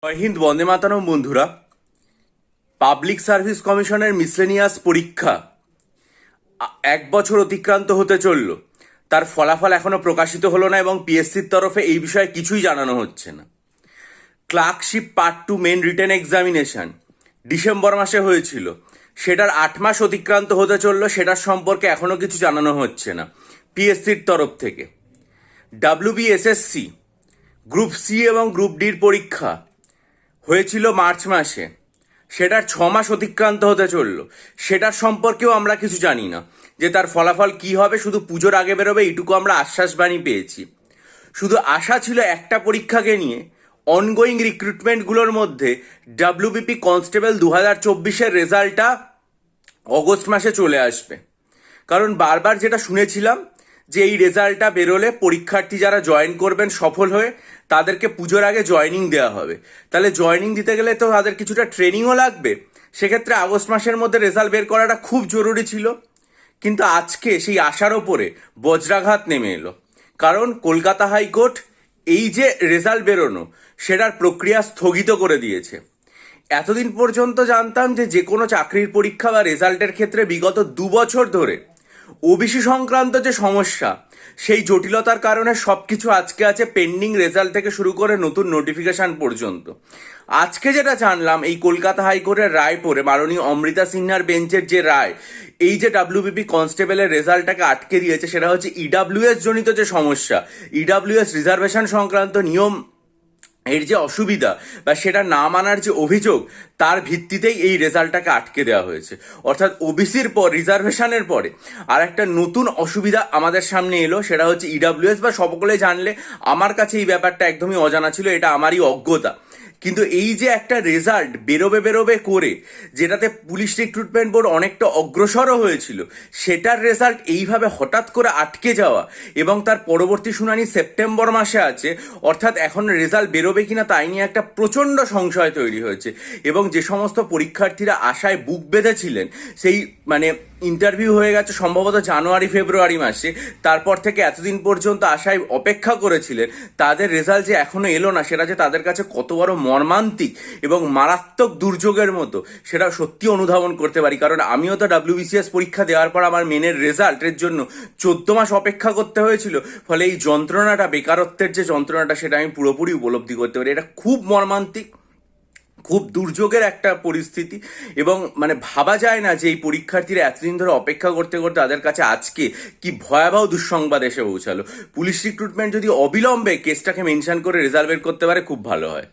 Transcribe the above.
জয় হিন্দ, বন্দে মাতরম। বন্ধুরা, public service কমিশনের miscellaneous পরীক্ষা 1 বছর অতিক্রান্ত হতে চলল, তার ফলাফল এখনো প্রকাশিত হলো না এবং পিএসসির তরফে এই বিষয়ে কিছুই জানানো হচ্ছে না। Clerkship part 2 main written examination December মাসে হয়েছিল, সেটার 8 মাস অতিক্রান্ত হতে চলল, সেটার সম্পর্কে এখনো কিছু জানানো হচ্ছে না পিএসসির তরফ থেকে। ডাব্লিউবিএসএসসি গ্রুপ সি এবং গ্রুপ ডির পরীক্ষা হয়েছিল মার্চ মাসে, সেটার 6 মাস অতিক্রান্ত হতে চলল, সেটার সম্পর্কেও আমরা কিছু জানি না যে তার ফলাফল কি হবে। শুধু পুজোর আগে বেরোবে এইটুকু আমরা আশ্বাসবাণী পেয়েছি। শুধু আশা ছিল একটা পরীক্ষাকে নিয়ে, অনগোয়িং রিক্রুটমেন্টগুলোর মধ্যে ডাব্লিউবিপি কনস্টেবল 2024-এর রেজাল্টটা অগস্ট মাসে চলে আসবে। কারণ বারবার যেটা শুনেছিলাম যে এই রেজাল্টটা বেরোলে পরীক্ষার্থী যারা জয়েন করবেন সফল হয়ে, তাদেরকে পুজোর আগে জয়েনিং দেওয়া হবে। তাহলে জয়েনিং দিতে গেলে তো তাদের কিছুটা ট্রেনিংও লাগবে, সেক্ষেত্রে আগস্ট মাসের মধ্যে রেজাল্ট বের করাটা খুব জরুরি ছিল। কিন্তু আজকে সেই আশার ওপরে বজ্রাঘাত নেমে এলো, কারণ কলকাতা হাইকোর্ট এই যে রেজাল্ট বেরোনো সেটার প্রক্রিয়া স্থগিত করে দিয়েছে। এতদিন পর্যন্ত জানতাম যে কোনো চাকরির পরীক্ষা বা রেজাল্টের ক্ষেত্রে বিগত 2 বছর ধরে ওবিসি সংক্রান্ত যে সমস্যা, সেই জটিলতার কারণে সব কিছু আজকে আছে পেন্ডিং রেজাল্ট থেকে শুরু করে নতুন নোটিফিকেশন পর্যন্ত। আজকে যেটা জানলাম, এই কলকাতা হাইকোর্টের রায় পড়ে মাননীয় অমৃতা সিনহার বেঞ্চের যে রায়, এই যে ডাব্লিউবিপি কনস্টেবলের রেজাল্টটাকে আটকে দিয়েছে, সেটা হচ্ছে ইডাব্লিউএস জনিত যে সমস্যা, ইডাব্লিউএস রিজার্ভেশন সংক্রান্ত নিয়ম এর যে অসুবিধা বা সেটা না মানার যে অভিযোগ, তার ভিত্তিতেই এই রেজাল্টটাকে আটকে দেওয়া হয়েছে। অর্থাৎ ওবিসির পর, রিজার্ভেশনের পরে আর একটা নতুন অসুবিধা আমাদের সামনে এলো, সেটা হচ্ছে ইডাব্লিউএস। বা সকলে জানলে, আমার কাছে এই ব্যাপারটা একদমই অজানা ছিল, এটা আমারই অজ্ঞতা। কিন্তু এই যে একটা রেজাল্ট বেরোবে করে, যেটাতে পুলিশ রিক্রুটমেন্ট বোর্ড অনেকটা অগ্রসরও হয়েছিল, সেটার রেজাল্ট এইভাবে হঠাৎ করে আটকে যাওয়া এবং তার পরবর্তী শুনানি সেপ্টেম্বর মাসে আছে, অর্থাৎ এখন রেজাল্ট বেরোবে কিনা তাই নিয়ে একটা প্রচণ্ড সংশয় তৈরি হয়েছে। এবং যে সমস্ত পরীক্ষার্থীরা আশায় বুক বেঁধেছিলেন, সেই ইন্টারভিউ হয়ে গেছে সম্ভবত জানুয়ারি ফেব্রুয়ারি মাসে, তারপর থেকে এতদিন পর্যন্ত আশায় অপেক্ষা করেছিলেন, তাদের রেজাল্ট যে এখনো এলো না, সেটা যে তাদের কাছে কত বড় মর্মান্তিক এবং মারাত্মক দুর্যোগের মতো, সেটা সত্যি অনুধাবন করতে পারি। কারণ আমিও তো ডাব্লিউবিসিএস পরীক্ষা দেওয়ার পর আমার মেনের রেজাল্টের জন্য 14 মাস অপেক্ষা করতে হয়েছিল। ফলে এই যন্ত্রণাটা, বেকারত্বের যে যন্ত্রণাটা, সেটা আমি পুরোপুরি উপলব্ধি করতে পারি। এটা খুব মর্মান্তিক, খুব দুর্যোগের একটা পরিস্থিতি। এবং ভাবা যায় না যে এই পরীক্ষার্থীরা এতদিন ধরে অপেক্ষা করতে করতে তাদের কাছে আজকে কি ভয়াবহ দুঃসংবাদ এসে পৌঁছালো। পুলিশ রিক্রুটমেন্ট যদি অবিলম্বে কেসটাকে মেনশন করে রেজাল্ট বের করতে পারে, খুব ভালো হয়।